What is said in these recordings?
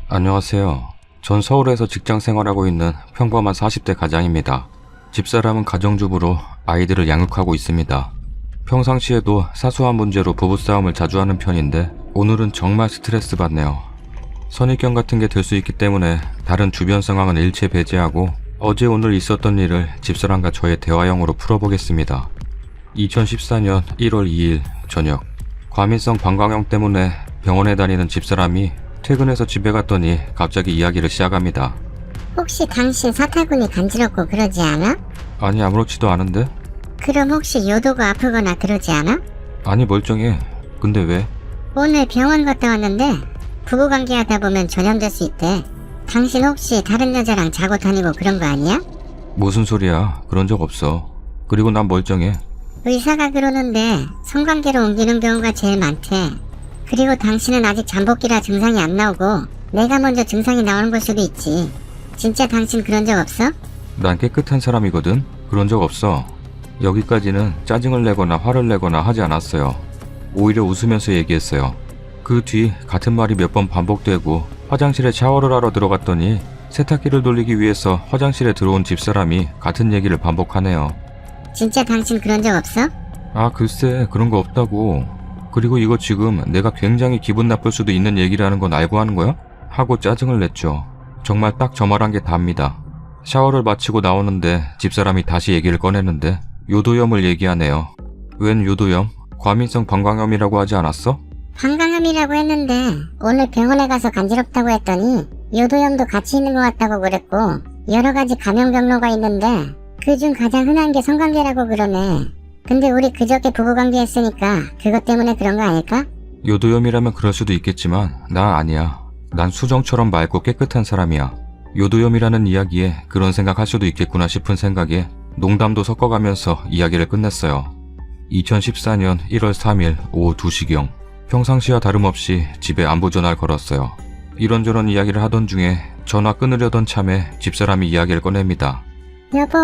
안녕하세요. 전 서울에서 직장 생활하고 있는 평범한 40대 가장입니다. 집사람은 가정주부로 아이들을 양육하고 있습니다. 평상시에도 사소한 문제로 부부싸움을 자주 하는 편인데 오늘은 정말 스트레스 받네요. 선입견 같은 게 들 수 있기 때문에 다른 주변 상황은 일체 배제하고 어제 오늘 있었던 일을 집사람과 저의 대화형으로 풀어보겠습니다. 2014년 1월 2일 저녁, 과민성 방광염 때문에 병원에 다니는 집사람이 퇴근해서 집에 갔더니 갑자기 이야기를 시작합니다. 혹시 당신 사타구니 간지럽고 그러지 않아? 아니, 아무렇지도 않은데? 그럼 혹시 요도가 아프거나 그러지 않아? 아니, 멀쩡해. 근데 왜? 오늘 병원 갔다 왔는데 부부관계 하다 보면 전염될 수 있대. 당신 혹시 다른 여자랑 자고 다니고 그런 거 아니야? 무슨 소리야. 그런 적 없어. 그리고 난 멀쩡해. 의사가 그러는데 성관계로 옮기는 경우가 제일 많대. 그리고 당신은 아직 잠복기라 증상이 안 나오고 내가 먼저 증상이 나오는 걸 수도 있지. 진짜 당신 그런 적 없어? 난 깨끗한 사람이거든. 그런 적 없어. 여기까지는 짜증을 내거나 화를 내거나 하지 않았어요. 오히려 웃으면서 얘기했어요. 그 뒤 같은 말이 몇 번 반복되고 화장실에 샤워를 하러 들어갔더니 세탁기를 돌리기 위해서 화장실에 들어온 집사람이 같은 얘기를 반복하네요. 진짜 당신 그런 적 없어? 아, 글쎄, 그런 거 없다고. 그리고 이거 지금 내가 굉장히 기분 나쁠 수도 있는 얘기라는 건 알고 하는 거야? 하고 짜증을 냈죠. 정말 딱 저 말한 게 답니다. 샤워를 마치고 나오는데 집사람이 다시 얘기를 꺼내는데 요도염을 얘기하네요. 웬 요도염? 과민성 방광염이라고 하지 않았어? 방광염이라고 했는데 오늘 병원에 가서 간지럽다고 했더니 요도염도 같이 있는 것 같다고 그랬고 여러 가지 감염 경로가 있는데 그중 가장 흔한 게 성관계라고 그러네. 근데 우리 그저께 부부관계 했으니까 그것 때문에 그런 거 아닐까? 요도염이라면 그럴 수도 있겠지만 난 아니야. 난 수정처럼 맑고 깨끗한 사람이야. 요도염이라는 이야기에 그런 생각할 수도 있겠구나 싶은 생각에 농담도 섞어가면서 이야기를 끝냈어요. 2014년 1월 3일 오후 2시경, 평상시와 다름없이 집에 안부 전화를 걸었어요. 이런저런 이야기를 하던 중에 전화 끊으려던 참에 집사람이 이야기를 꺼냅니다. 여보,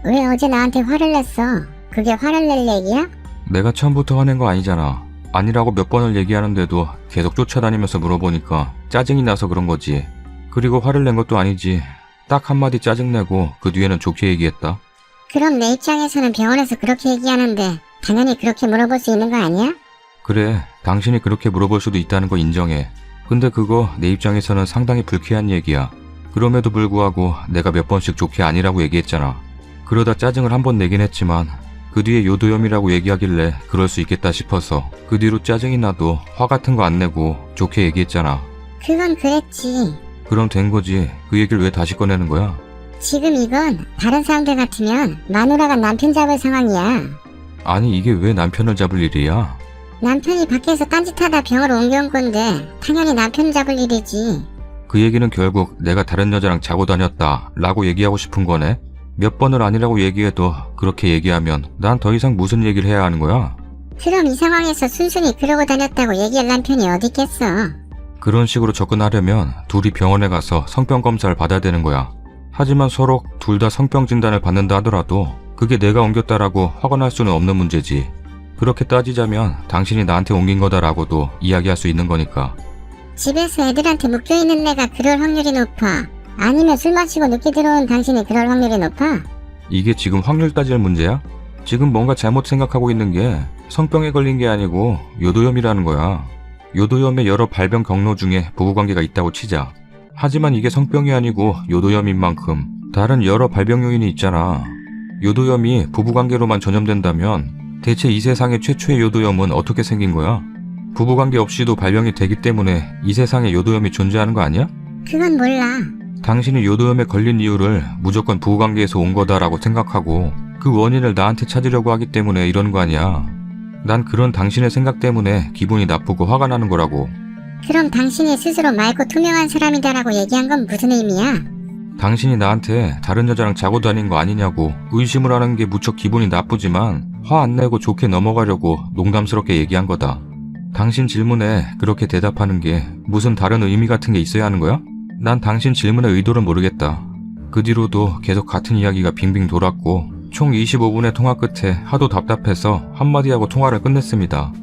왜 어제 나한테 화를 냈어? 그게 화를 낼 얘기야? 내가 처음부터 화낸 거 아니잖아. 아니라고 몇 번을 얘기하는데도 계속 쫓아다니면서 물어보니까 짜증이 나서 그런 거지. 그리고 화를 낸 것도 아니지. 딱 한마디 짜증내고 그 뒤에는 좋게 얘기했다. 그럼 내 입장에서는 병원에서 그렇게 얘기하는데 당연히 그렇게 물어볼 수 있는 거 아니야? 그래, 당신이 그렇게 물어볼 수도 있다는 거 인정해. 근데 그거 내 입장에서는 상당히 불쾌한 얘기야. 그럼에도 불구하고 내가 몇 번씩 좋게 아니라고 얘기했잖아. 그러다 짜증을 한 번 내긴 했지만 그 뒤에 요도염이라고 얘기하길래 그럴 수 있겠다 싶어서 그 뒤로 짜증이 나도 화 같은 거 안 내고 좋게 얘기했잖아. 그건 그랬지. 그럼 된 거지. 그 얘기를 왜 다시 꺼내는 거야? 지금 이건 다른 사람들 같으면 마누라가 남편 잡을 상황이야. 아니, 이게 왜 남편을 잡을 일이야? 남편이 밖에서 딴짓하다 병을 옮겨온 건데 당연히 남편 잡을 일이지. 그 얘기는 결국 내가 다른 여자랑 자고 다녔다 라고 얘기하고 싶은 거네? 몇 번을 아니라고 얘기해도 그렇게 얘기하면 난 더 이상 무슨 얘기를 해야 하는 거야? 그럼 이 상황에서 순순히 그러고 다녔다고 얘기할 남편이 어디 있겠어. 그런 식으로 접근하려면 둘이 병원에 가서 성병 검사를 받아야 되는 거야. 하지만 서로 둘 다 성병 진단을 받는다 하더라도 그게 내가 옮겼다라고 화가 날 수는 없는 문제지. 그렇게 따지자면 당신이 나한테 옮긴 거다라고도 이야기할 수 있는 거니까. 집에서 애들한테 묶여있는 내가 그럴 확률이 높아? 아니면 술 마시고 늦게 들어온 당신이 그럴 확률이 높아? 이게 지금 확률 따질 문제야? 지금 뭔가 잘못 생각하고 있는 게 성병에 걸린 게 아니고 요도염이라는 거야. 요도염의 여러 발병 경로 중에 부부관계가 있다고 치자. 하지만 이게 성병이 아니고 요도염인 만큼 다른 여러 발병 요인이 있잖아. 요도염이 부부관계로만 전염된다면 대체 이 세상의 최초의 요도염은 어떻게 생긴 거야? 부부관계 없이도 발병이 되기 때문에 이 세상에 요도염이 존재하는 거 아니야? 그건 몰라. 당신이 요도염에 걸린 이유를 무조건 부부관계에서 온 거다라고 생각하고 그 원인을 나한테 찾으려고 하기 때문에 이러는 거 아니야. 난 그런 당신의 생각 때문에 기분이 나쁘고 화가 나는 거라고. 그럼 당신이 스스로 맑고 투명한 사람이다라고 얘기한 건 무슨 의미야? 당신이 나한테 다른 여자랑 자고 다닌 거 아니냐고 의심을 하는 게 무척 기분이 나쁘지만 화 안 내고 좋게 넘어가려고 농담스럽게 얘기한 거다. 당신 질문에 그렇게 대답하는 게 무슨 다른 의미 같은 게 있어야 하는 거야? 난 당신 질문의 의도를 모르겠다. 그 뒤로도 계속 같은 이야기가 빙빙 돌았고 총 25분의 통화 끝에 하도 답답해서 한마디 하고 통화를 끝냈습니다.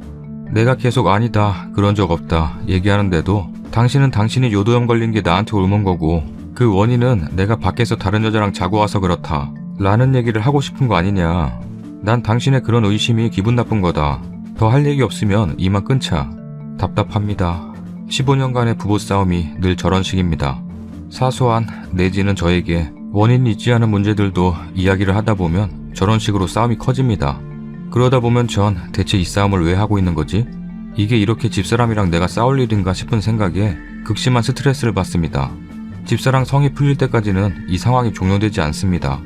내가 계속 아니다, 그런 적 없다 얘기하는데도 당신은 당신이 요도염 걸린 게 나한테 옮은 거고 그 원인은 내가 밖에서 다른 여자랑 자고 와서 그렇다 라는 얘기를 하고 싶은 거 아니냐. 난 당신의 그런 의심이 기분 나쁜 거다. 더 할 얘기 없으면 이만 끊자. 답답합니다. 15년간의 부부싸움이 늘 저런 식입니다. 사소한 내지는 저에게 원인이 있지 않은 문제들도 이야기를 하다 보면 저런 식으로 싸움이 커집니다. 그러다 보면 전 대체 이 싸움을 왜 하고 있는 거지? 이게 이렇게 집사람이랑 내가 싸울 일인가 싶은 생각에 극심한 스트레스를 받습니다. 집사랑 성이 풀릴 때까지는 이 상황이 종료되지 않습니다.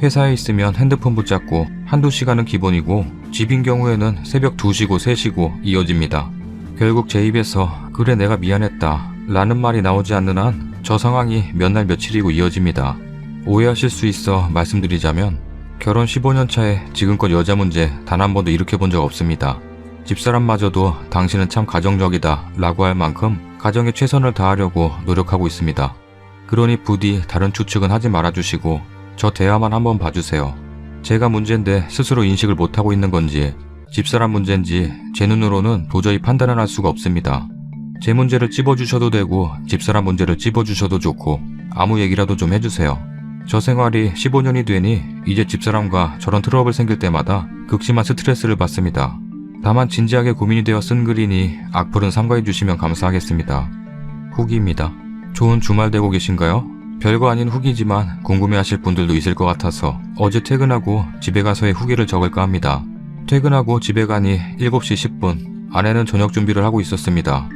회사에 있으면 핸드폰 붙잡고 한두 시간은 기본이고 집인 경우에는 새벽 2시고 3시고 이어집니다. 결국 제 입에서 그래 내가 미안했다 라는 말이 나오지 않는 한 저 상황이 몇 날 며칠이고 이어집니다. 오해하실 수 있어 말씀드리자면 결혼 15년 차에 지금껏 여자 문제 단 한 번도 일으켜본 적 없습니다. 집사람마저도 당신은 참 가정적이다 라고 할 만큼 가정에 최선을 다하려고 노력하고 있습니다. 그러니 부디 다른 추측은 하지 말아주시고 저 대화만 한번 봐주세요. 제가 문제인데 스스로 인식을 못하고 있는 건지 집사람 문제인지 제 눈으로는 도저히 판단을 할 수가 없습니다. 제 문제를 찝어주셔도 되고 집사람 문제를 찝어주셔도 좋고 아무 얘기라도 좀 해주세요. 저 생활이 15년이 되니 이제 집사람과 저런 트러블 생길 때마다 극심한 스트레스를 받습니다. 다만 진지하게 고민이 되어 쓴 글이니 악플은 삼가해 주시면 감사하겠습니다. 후기입니다. 좋은 주말 되고 계신가요? 별거 아닌 후기지만 궁금해하실 분들도 있을 것 같아서 어제 퇴근하고 집에 가서의 후기를 적을까 합니다. 퇴근하고 집에 가니 7시 10분, 아내는 저녁 준비를 하고 있었습니다.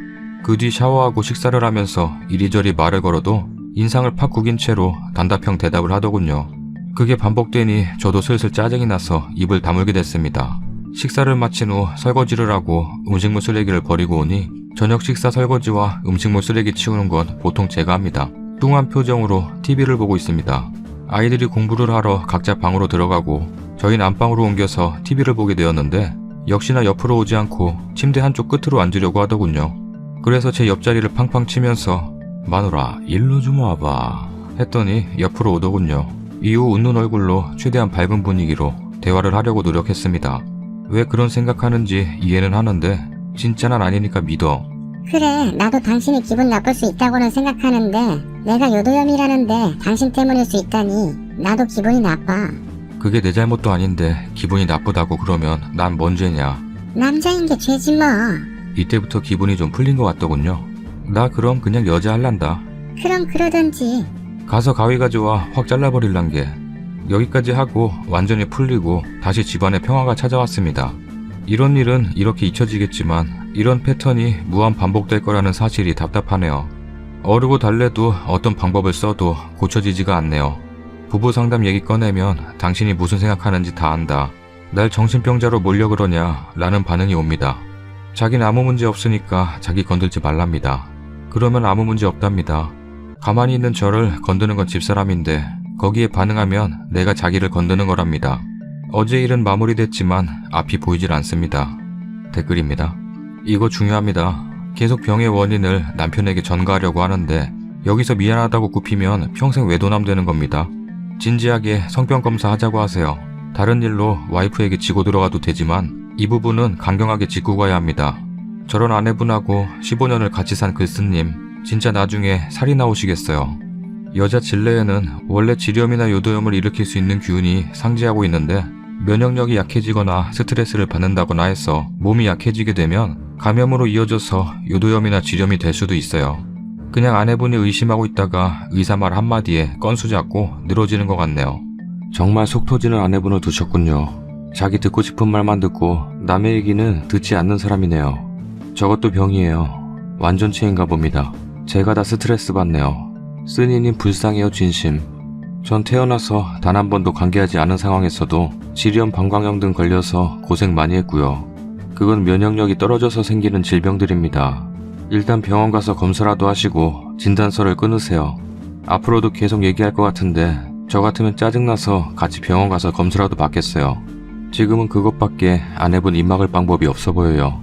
그 뒤 샤워하고 식사를 하면서 이리저리 말을 걸어도 인상을 팍 구긴 채로 단답형 대답을 하더군요. 그게 반복되니 저도 슬슬 짜증이 나서 입을 다물게 됐습니다. 식사를 마친 후 설거지를 하고 음식물 쓰레기를 버리고 오니 저녁 식사 설거지와 음식물 쓰레기 치우는 건 보통 제가 합니다. 뚱한 표정으로 TV를 보고 있습니다. 아이들이 공부를 하러 각자 방으로 들어가고 저희는 안방으로 옮겨서 TV를 보게 되었는데 역시나 옆으로 오지 않고 침대 한쪽 끝으로 앉으려고 하더군요. 그래서 제 옆자리를 팡팡 치면서 마누라 일로 좀 와봐 했더니 옆으로 오더군요. 이후 웃는 얼굴로 최대한 밝은 분위기로 대화를 하려고 노력했습니다. 왜 그런 생각하는지 이해는 하는데 진짜는 아니니까 믿어. 그래, 나도 당신이 기분 나쁠 수 있다고는 생각하는데 내가 요도염이라는데 당신 때문일 수 있다니 나도 기분이 나빠. 그게 내 잘못도 아닌데 기분이 나쁘다고 그러면 난 뭔 죄냐. 남자인 게 죄지 뭐. 이때부터 기분이 좀 풀린 것 같더군요. 나 그럼 그냥 여자 할란다. 그럼 그러던지. 가서 가위 가져와 확 잘라버릴란 게. 여기까지 하고 완전히 풀리고 다시 집안에 평화가 찾아왔습니다. 이런 일은 이렇게 잊혀지겠지만 이런 패턴이 무한 반복될 거라는 사실이 답답하네요. 어르고 달래도 어떤 방법을 써도 고쳐지지가 않네요. 부부 상담 얘기 꺼내면 당신이 무슨 생각하는지 다 안다. 날 정신병자로 몰려 그러냐 라는 반응이 옵니다. 자기는 아무 문제 없으니까 자기 건들지 말랍니다. 그러면 아무 문제 없답니다. 가만히 있는 저를 건드는 건 집사람인데 거기에 반응하면 내가 자기를 건드는 거랍니다. 어제 일은 마무리됐지만 앞이 보이질 않습니다. 댓글입니다. 이거 중요합니다. 계속 병의 원인을 남편에게 전가하려고 하는데 여기서 미안하다고 굽히면 평생 외도남 되는 겁니다. 진지하게 성병 검사하자고 하세요. 다른 일로 와이프에게 지고 들어가도 되지만 이 부분은 강경하게 짚고 가야 합니다. 저런 아내분하고 15년을 같이 산 글쓰님 진짜 나중에 살이 나오시겠어요. 여자 질내에는 원래 지렴이나 요도염을 일으킬 수 있는 균이 상지하고 있는데 면역력이 약해지거나 스트레스를 받는다거나 해서 몸이 약해지게 되면 감염으로 이어져서 요도염이나 지렴이 될 수도 있어요. 그냥 아내분이 의심하고 있다가 의사 말 한마디에 건수 잡고 늘어지는 것 같네요. 정말 속 터지는 아내분을 두셨군요. 자기 듣고 싶은 말만 듣고 남의 얘기는 듣지 않는 사람이네요. 저것도 병이에요. 완전체인가 봅니다. 제가 다 스트레스 받네요. 쓰니님 불쌍해요 진심. 전 태어나서 단 한 번도 관계하지 않은 상황에서도 질염, 방광염 등 걸려서 고생 많이 했고요. 그건 면역력이 떨어져서 생기는 질병들입니다. 일단 병원 가서 검사라도 하시고 진단서를 끊으세요. 앞으로도 계속 얘기할 것 같은데 저 같으면 짜증나서 같이 병원 가서 검사라도 받겠어요. 지금은 그것밖에 아내분 입 막을 방법이 없어 보여요.